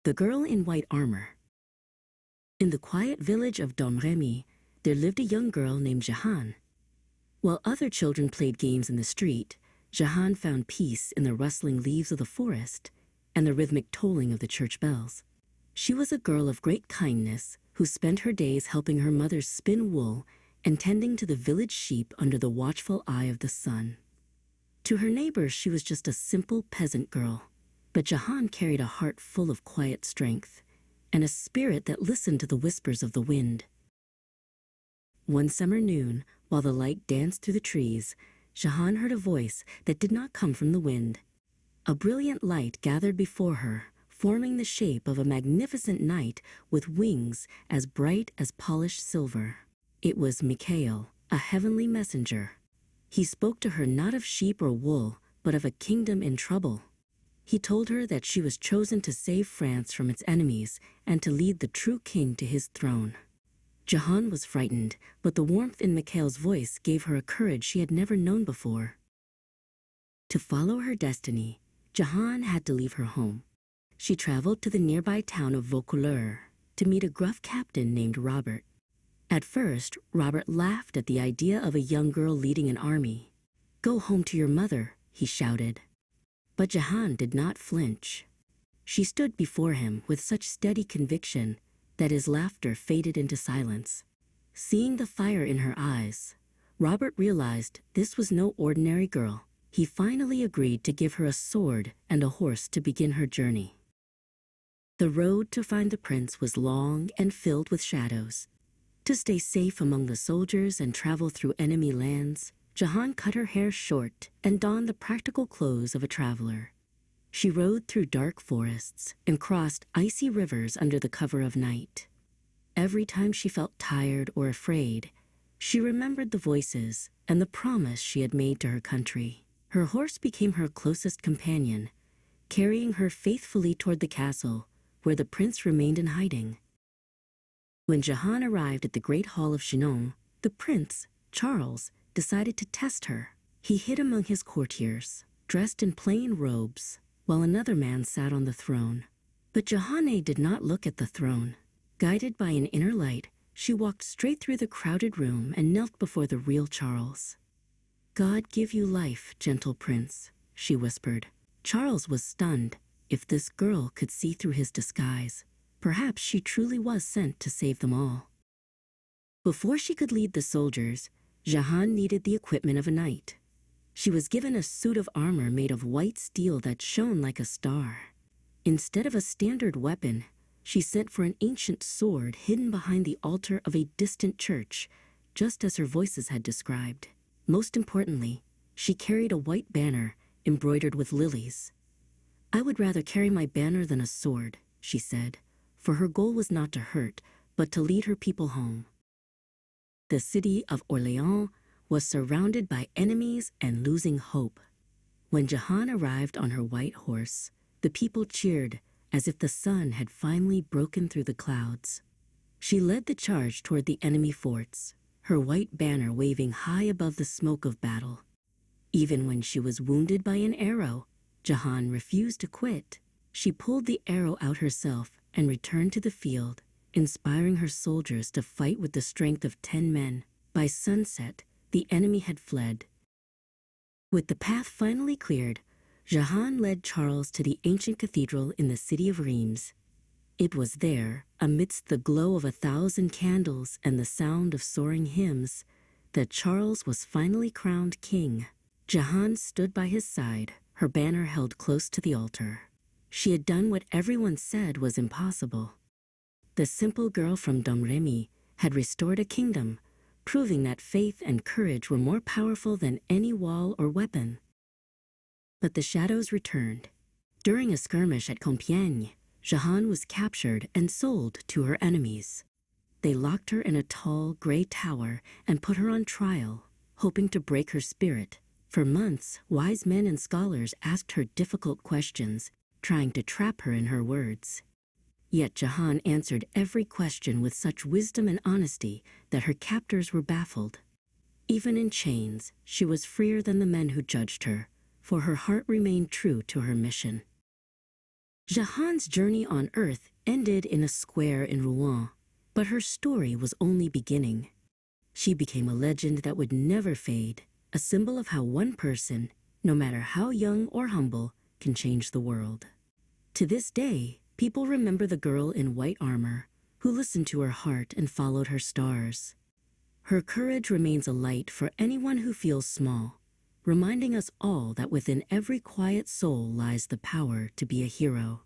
The Girl in White Armor. In the quiet village of Domremy, there lived a young girl named Jehanne. While other children played games in the street, Jehanne found peace in the rustling leaves of the forest and the rhythmic tolling of the church bells. She was a girl of great kindness who spent her days helping her mother spin wool and tending to the village sheep under the watchful eye of the sun. To her neighbors, she was just a simple peasant girl, but Jehanne carried a heart full of quiet strength and a spirit that listened to the whispers of the wind. One summer noon, while the light danced through the trees, Jehanne heard a voice that did not come from the wind. A brilliant light gathered before her, forming the shape of a magnificent knight with wings as bright as polished silver. It was Michael, a heavenly messenger. He spoke to her not of sheep or wool, but of a kingdom in trouble. He told her that she was chosen to save France from its enemies and to lead the true king to his throne. Jehanne was frightened, but the warmth in Michael's voice gave her a courage she had never known before. To follow her destiny, Jehanne had to leave her home. She traveled to the nearby town of Vaucouleurs to meet a gruff captain named Robert. At first, Robert laughed at the idea of a young girl leading an army. "Go home to your mother," he shouted. But Jehanne did not flinch. She stood before him with such steady conviction that his laughter faded into silence. Seeing the fire in her eyes, Robert realized this was no ordinary girl. He finally agreed to give her a sword and a horse to begin her journey. The road to find the prince was long and filled with shadows. To stay safe among the soldiers and travel through enemy lands, Jehanne cut her hair short and donned the practical clothes of a traveler. She rode through dark forests and crossed icy rivers under the cover of night. Every time she felt tired or afraid, she remembered the voices and the promise she had made to her country. Her horse became her closest companion, carrying her faithfully toward the castle where the prince remained in hiding. When Jehanne arrived at the great hall of Chinon, the prince, Charles, decided to test her. He hid among his courtiers, dressed in plain robes, while another man sat on the throne. But Jehanne did not look at the throne. Guided by an inner light, she walked straight through the crowded room and knelt before the real Charles. "God give you life, gentle prince," she whispered. Charles was stunned. If this girl could see through his disguise, perhaps she truly was sent to save them all. Before she could lead the soldiers, Jehanne needed the equipment of a knight. She was given a suit of armor made of white steel that shone like a star. Instead of a standard weapon, she sent for an ancient sword hidden behind the altar of a distant church, just as her voices had described. Most importantly, she carried a white banner embroidered with lilies. "I would rather carry my banner than a sword," she said, for her goal was not to hurt, but to lead her people home. The city of Orléans was surrounded by enemies and losing hope. When Jehanne arrived on her white horse, the people cheered as if the sun had finally broken through the clouds. She led the charge toward the enemy forts, her white banner waving high above the smoke of battle. Even when she was wounded by an arrow, Jehanne refused to quit. She pulled the arrow out herself and returned to the field, inspiring her soldiers to fight with the strength of 10 men. By sunset, the enemy had fled. With the path finally cleared, Jehanne led Charles to the ancient cathedral in the city of Reims. It was there, amidst the glow of 1,000 candles and the sound of soaring hymns, that Charles was finally crowned king. Jehanne stood by his side, her banner held close to the altar. She had done what everyone said was impossible. The simple girl from Domremy had restored a kingdom, proving that faith and courage were more powerful than any wall or weapon. But the shadows returned. During a skirmish at Compiègne, Jehanne was captured and sold to her enemies. They locked her in a tall, gray tower and put her on trial, hoping to break her spirit. For months, wise men and scholars asked her difficult questions, trying to trap her in her words. Yet Jehanne answered every question with such wisdom and honesty that her captors were baffled. Even in chains, she was freer than the men who judged her, for her heart remained true to her mission. Jehanne's journey on Earth ended in a square in Rouen, but her story was only beginning. She became a legend that would never fade, a symbol of how one person, no matter how young or humble, can change the world. To this day, people remember the girl in white armor who listened to her heart and followed her stars. Her courage remains a light for anyone who feels small, reminding us all that within every quiet soul lies the power to be a hero.